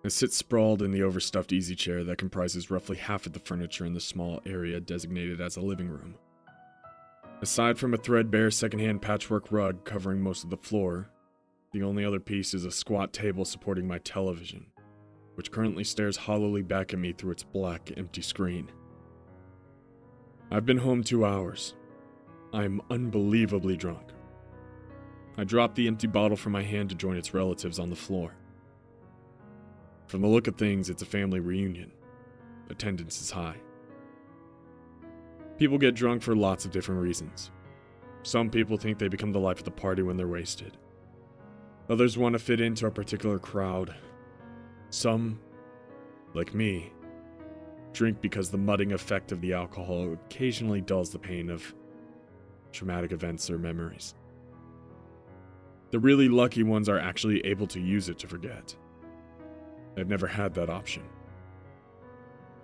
I sit sprawled in the overstuffed easy chair that comprises roughly half of the furniture in the small area designated as a living room. Aside from a threadbare secondhand patchwork rug covering most of the floor, the only other piece is a squat table supporting my television, which currently stares hollowly back at me through its black, empty screen. I've been home 2 hours. I'm unbelievably drunk. I drop the empty bottle from my hand to join its relatives on the floor. From the look of things, it's a family reunion. Attendance is high. People get drunk for lots of different reasons. Some people think they become the life of the party when they're wasted. Others want to fit into a particular crowd. Some, like me, drink because the mudding effect of the alcohol occasionally dulls the pain of traumatic events or memories. The really lucky ones are actually able to use it to forget. I've never had that option.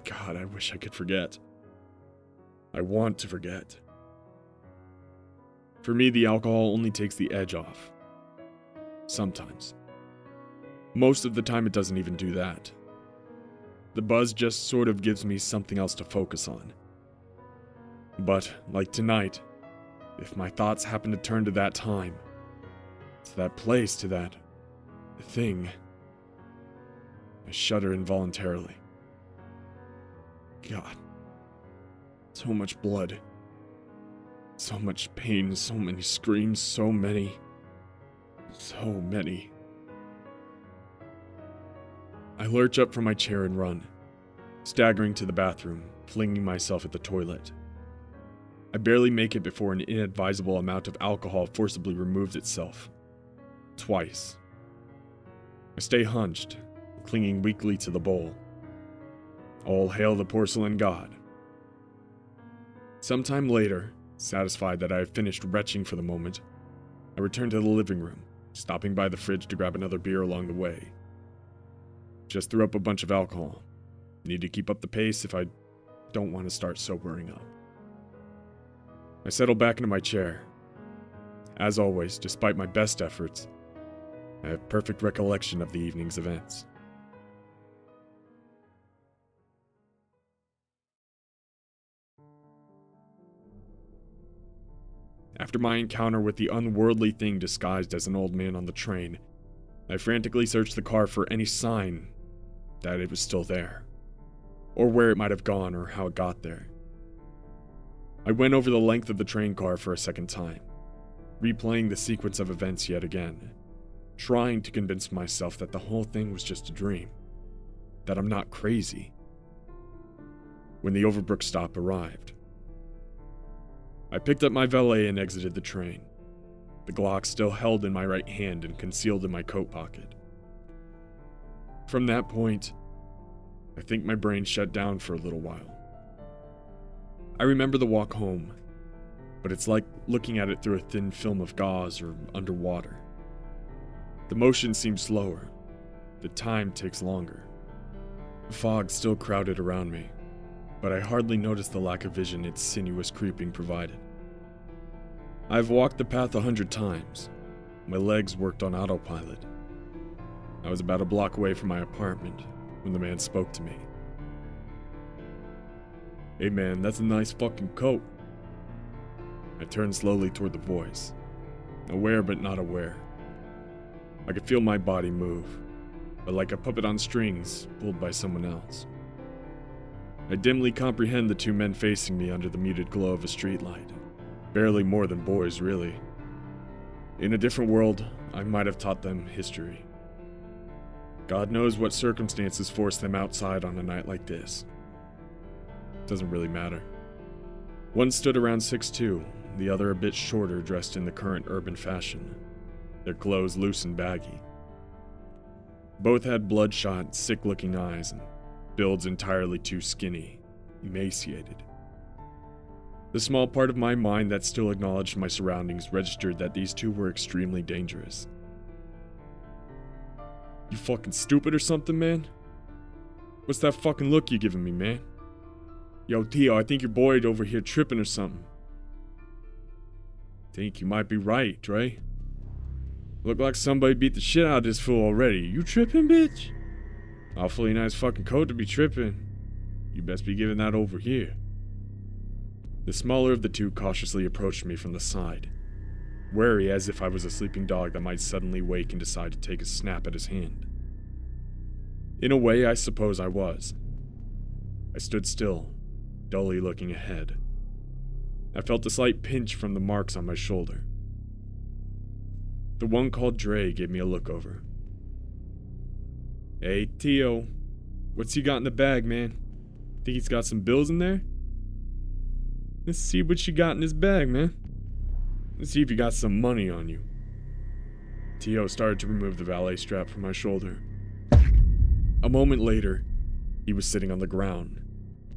God, I wish I could forget. I want to forget. For me, the alcohol only takes the edge off. Sometimes. Most of the time, it doesn't even do that. The buzz just sort of gives me something else to focus on. But, like tonight, if my thoughts happen to turn to that time, to that place, to that thing, I shudder involuntarily. God. So much blood. So much pain, so many screams, so many. I lurch up from my chair and run, staggering to the bathroom, flinging myself at the toilet. I barely make it before an inadvisable amount of alcohol forcibly removes itself. Twice. I stay hunched, clinging weakly to the bowl. All hail the porcelain god. Sometime later, satisfied that I have finished retching for the moment, I return to the living room, stopping by the fridge to grab another beer along the way. Just threw up a bunch of alcohol. Need to keep up the pace if I don't want to start sobering up. I settle back into my chair. As always, despite my best efforts, I have perfect recollection of the evening's events. After my encounter with the unworldly thing disguised as an old man on the train, I frantically searched the car for any sign that it was still there, or where it might have gone or how it got there. I went over the length of the train car for a second time, replaying the sequence of events yet again, trying to convince myself that the whole thing was just a dream, that I'm not crazy. When the Overbrook stop arrived, I picked up my valet and exited the train, the Glock still held in my right hand and concealed in my coat pocket. From that point, I think my brain shut down for a little while. I remember the walk home, but it's like looking at it through a thin film of gauze or underwater. The motion seems slower, the time takes longer. The fog still crowded around me, but I hardly noticed the lack of vision its sinuous creeping provided. I've walked the path 100 times. My legs worked on autopilot. I was about a block away from my apartment when the man spoke to me. "Hey man, that's a nice fucking coat." I turned slowly toward the voice, aware but not aware. I could feel my body move, but like a puppet on strings pulled by someone else. I dimly comprehend the two men facing me under the muted glow of a streetlight. Barely more than boys, really. In a different world, I might have taught them history. God knows what circumstances forced them outside on a night like this. Doesn't really matter. One stood around 6'2", the other a bit shorter, dressed in the current urban fashion, their clothes loose and baggy. Both had bloodshot, sick-looking eyes and builds entirely too skinny, emaciated. The small part of my mind that still acknowledged my surroundings registered that these two were extremely dangerous. "You fucking stupid or something, man? What's that fucking look you giving me, man? Yo, Tio, I think your boy over here tripping or something." "Think you might be right, Dre. Look like somebody beat the shit out of this fool already. You tripping, bitch?" Awfully nice fucking coat to be tripping. You best be giving that over here. The smaller of the two cautiously approached me from the side, wary as if I was a sleeping dog that might suddenly wake and decide to take a snap at his hand. In a way, I suppose I was. I stood still, dully looking ahead. I felt a slight pinch from the marks on my shoulder. The one called Dre gave me a look over. Hey, Tio, what's he got in the bag, man? Think he's got some bills in there? Let's see what you got in his bag, man. Let's see if you got some money on you. Tio started to remove the valet strap from my shoulder. A moment later, he was sitting on the ground,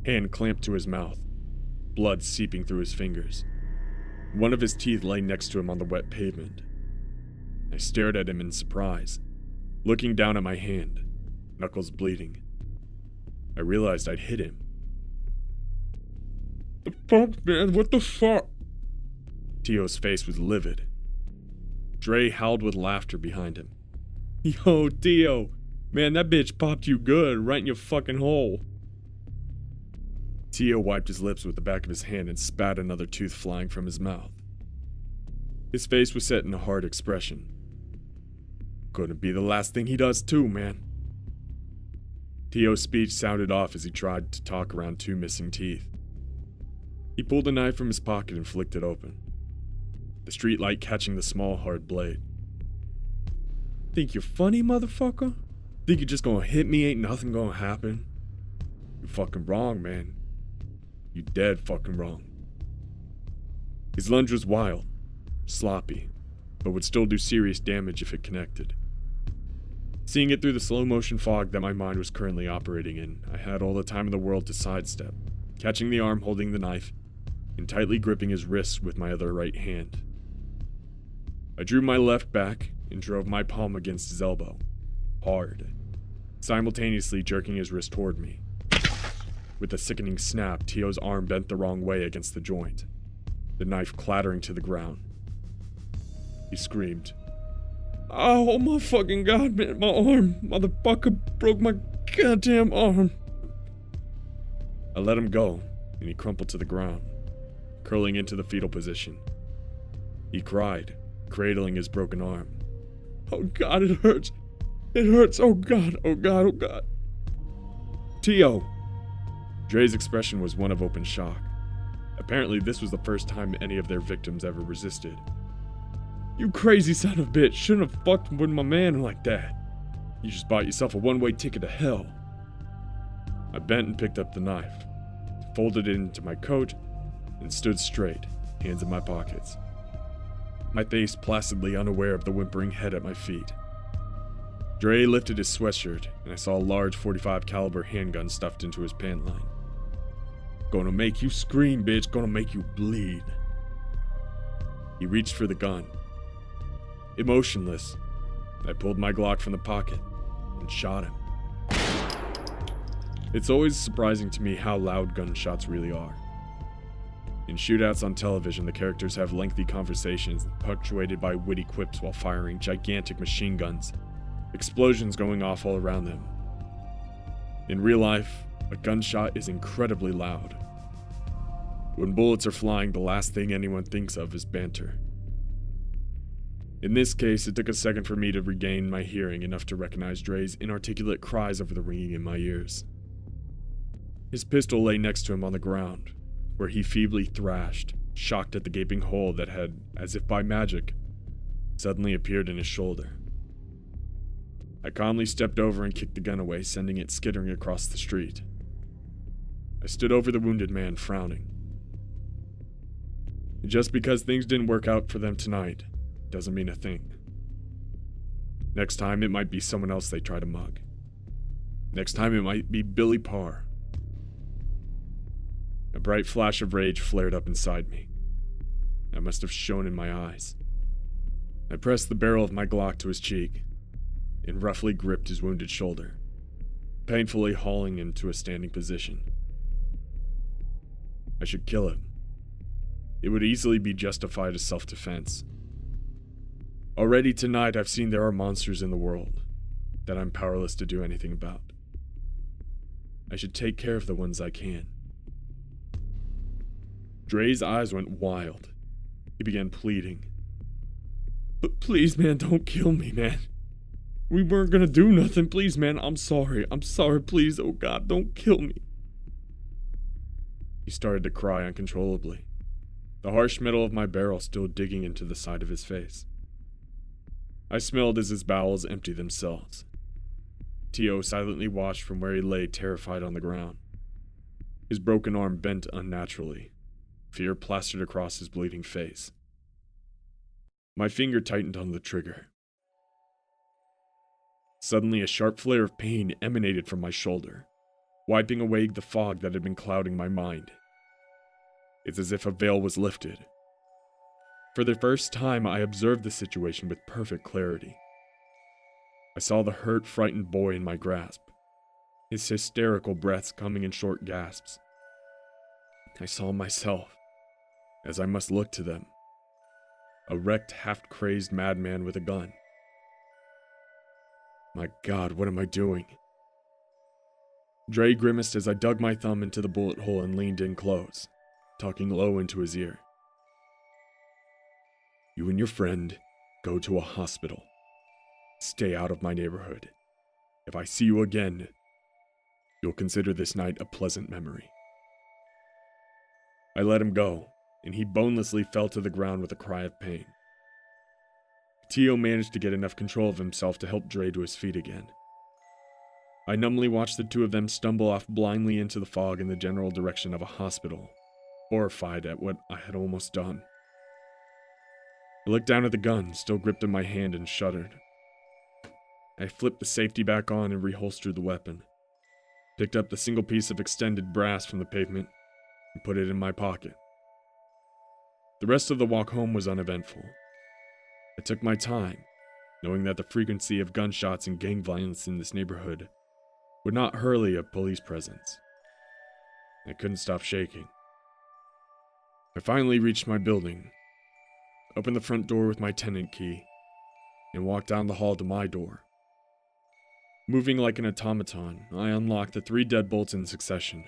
hand clamped to his mouth, blood seeping through his fingers. One of his teeth lay next to him on the wet pavement. I stared at him in surprise, looking down at my hand, knuckles bleeding. I realized I'd hit him. The fuck, man? What the fuck? Tio's face was livid. Dre howled with laughter behind him. Yo, Tio, man, that bitch popped you good, right in your fucking hole. Tio wiped his lips with the back of his hand and spat another tooth flying from his mouth. His face was set in a hard expression. Couldn't be the last thing he does too, man. Tio's speech sounded off as he tried to talk around two missing teeth. He pulled a knife from his pocket and flicked it open, the streetlight catching the small hard blade. Think you're funny, motherfucker? Think you're just gonna hit me, ain't nothing gonna happen? You're fucking wrong, man. You dead fucking wrong. His lunge was wild, sloppy, but would still do serious damage if it connected. Seeing it through the slow-motion fog that my mind was currently operating in, I had all the time in the world to sidestep, catching the arm holding the knife, and tightly gripping his wrist with my other right hand. I drew my left back and drove my palm against his elbow, hard, simultaneously jerking his wrist toward me. With a sickening snap, Tio's arm bent the wrong way against the joint, the knife clattering to the ground. He screamed, "Oh my fucking god, man, my arm! Motherfucker broke my goddamn arm!" I let him go, and he crumpled to the ground, curling into the fetal position. He cried, cradling his broken arm. "Oh god, it hurts! It hurts! Oh god, oh god, oh god!" Tio! Dre's expression was one of open shock. Apparently, this was the first time any of their victims ever resisted. "You crazy son of a bitch, shouldn't have fucked with my man like that. You just bought yourself a one-way ticket to hell." I bent and picked up the knife, folded it into my coat, and stood straight, hands in my pockets. My face placidly unaware of the whimpering head at my feet. Dre lifted his sweatshirt, and I saw a large .45 caliber handgun stuffed into his pant line. "Gonna make you scream, bitch, gonna make you bleed." He reached for the gun. Emotionless, I pulled my Glock from the pocket and shot him. It's always surprising to me how loud gunshots really are. In shootouts on television, the characters have lengthy conversations punctuated by witty quips while firing gigantic machine guns, explosions going off all around them. In real life, a gunshot is incredibly loud. When bullets are flying, the last thing anyone thinks of is banter. In this case, it took a second for me to regain my hearing enough to recognize Dre's inarticulate cries over the ringing in my ears. His pistol lay next to him on the ground, where he feebly thrashed, shocked at the gaping hole that had, as if by magic, suddenly appeared in his shoulder. I calmly stepped over and kicked the gun away, sending it skittering across the street. I stood over the wounded man, frowning. Just because things didn't work out for them tonight doesn't mean a thing. Next time, it might be someone else they try to mug. Next time, it might be Billy Parr. A bright flash of rage flared up inside me. I must have shone in my eyes. I pressed the barrel of my Glock to his cheek and roughly gripped his wounded shoulder, painfully hauling him to a standing position. I should kill him. It would easily be justified as self-defense. Already tonight, I've seen there are monsters in the world that I'm powerless to do anything about. I should take care of the ones I can. Dre's eyes went wild. He began pleading. But please, man, don't kill me, man. We weren't gonna do nothing. Please, man, I'm sorry. I'm sorry, please. Oh God, don't kill me. He started to cry uncontrollably, the harsh metal of my barrel still digging into the side of his face. I smelled as his bowels emptied themselves. T.O. silently watched from where he lay terrified on the ground. His broken arm bent unnaturally, fear plastered across his bleeding face. My finger tightened on the trigger. Suddenly, a sharp flare of pain emanated from my shoulder, wiping away the fog that had been clouding my mind. It's as if a veil was lifted. For the first time, I observed the situation with perfect clarity. I saw the hurt, frightened boy in my grasp, his hysterical breaths coming in short gasps. I saw myself, as I must look to them, a wrecked, half-crazed madman with a gun. My God, what am I doing? Dre grimaced as I dug my thumb into the bullet hole and leaned in close, talking low into his ear. You and your friend go to a hospital. Stay out of my neighborhood. If I see you again, you'll consider this night a pleasant memory. I let him go, and he bonelessly fell to the ground with a cry of pain. T.O. managed to get enough control of himself to help Dre to his feet again. I numbly watched the two of them stumble off blindly into the fog in the general direction of a hospital, horrified at what I had almost done. I looked down at the gun, still gripped in my hand, and shuddered. I flipped the safety back on and reholstered the weapon, picked up the single piece of extended brass from the pavement, and put it in my pocket. The rest of the walk home was uneventful. I took my time, knowing that the frequency of gunshots and gang violence in this neighborhood would not hurry a police presence. I couldn't stop shaking. I finally reached my building, opened the front door with my tenant key, and walked down the hall to my door. Moving like an automaton, I unlocked the 3 deadbolts in succession,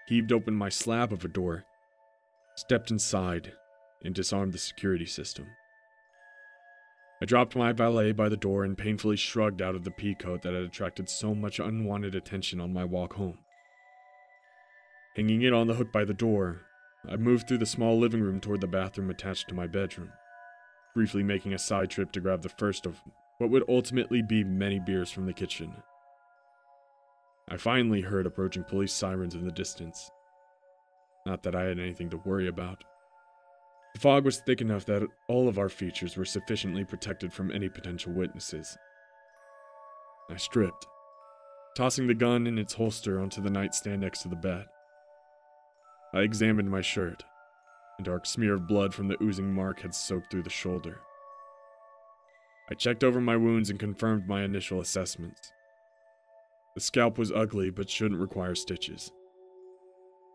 heaved open my slab of a door, stepped inside, and disarmed the security system. I dropped my valet by the door and painfully shrugged out of the pea coat that had attracted so much unwanted attention on my walk home. Hanging it on the hook by the door, I moved through the small living room toward the bathroom attached to my bedroom, briefly making a side trip to grab the first of what would ultimately be many beers from the kitchen. I finally heard approaching police sirens in the distance. Not that I had anything to worry about. The fog was thick enough that all of our features were sufficiently protected from any potential witnesses. I stripped, tossing the gun in its holster onto the nightstand next to the bed. I examined my shirt. A dark smear of blood from the oozing mark had soaked through the shoulder. I checked over my wounds and confirmed my initial assessments. The scalp was ugly but shouldn't require stitches.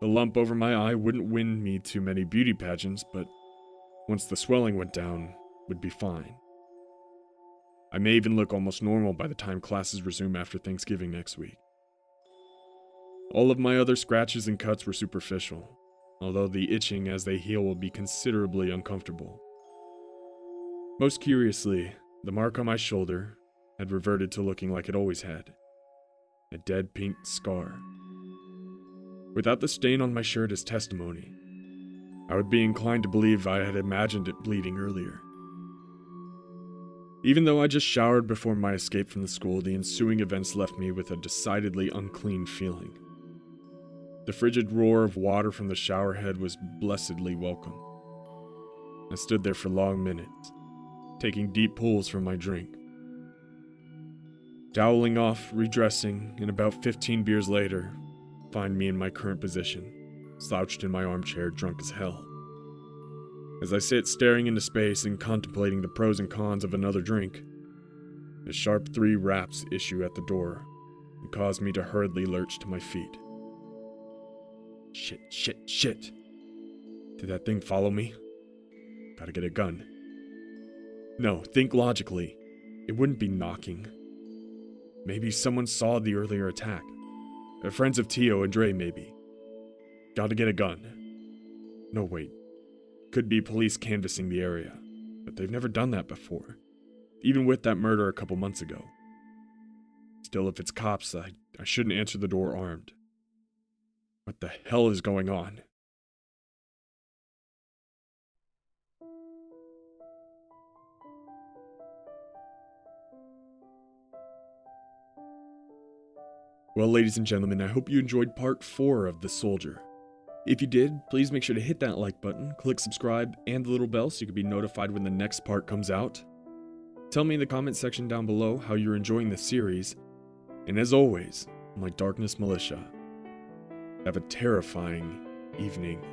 The lump over my eye wouldn't win me too many beauty pageants, but once the swelling went down, would be fine. I may even look almost normal by the time classes resume after Thanksgiving next week. All of my other scratches and cuts were superficial, although the itching as they heal will be considerably uncomfortable. Most curiously, the mark on my shoulder had reverted to looking like it always had, a dead pink scar. Without the stain on my shirt as testimony, I would be inclined to believe I had imagined it bleeding earlier. Even though I just showered before my escape from the school, the ensuing events left me with a decidedly unclean feeling. The frigid roar of water from the shower head was blessedly welcome. I stood there for long minutes, taking deep pulls from my drink. Toweling off, redressing, and about 15 beers later, find me in my current position, slouched in my armchair, drunk as hell. As I sit staring into space and contemplating the pros and cons of another drink, a sharp 3 raps issue at the door and cause me to hurriedly lurch to my feet. Shit. Did that thing follow me? Gotta get a gun. No, think logically. It wouldn't be knocking. Maybe someone saw the earlier attack. Friends of Tio and Dre, maybe. Gotta get a gun. No, wait. Could be police canvassing the area, but they've never done that before, even with that murder a couple months ago. Still, if it's cops, I shouldn't answer the door armed. What the hell is going on? Well, ladies and gentlemen, I hope you enjoyed part 4 of The Soldier. If you did, please make sure to hit that like button, click subscribe, and the little bell so you can be notified when the next part comes out. Tell me in the comment section down below how you're enjoying the series, and as always, my Darkness Militia, have a terrifying evening.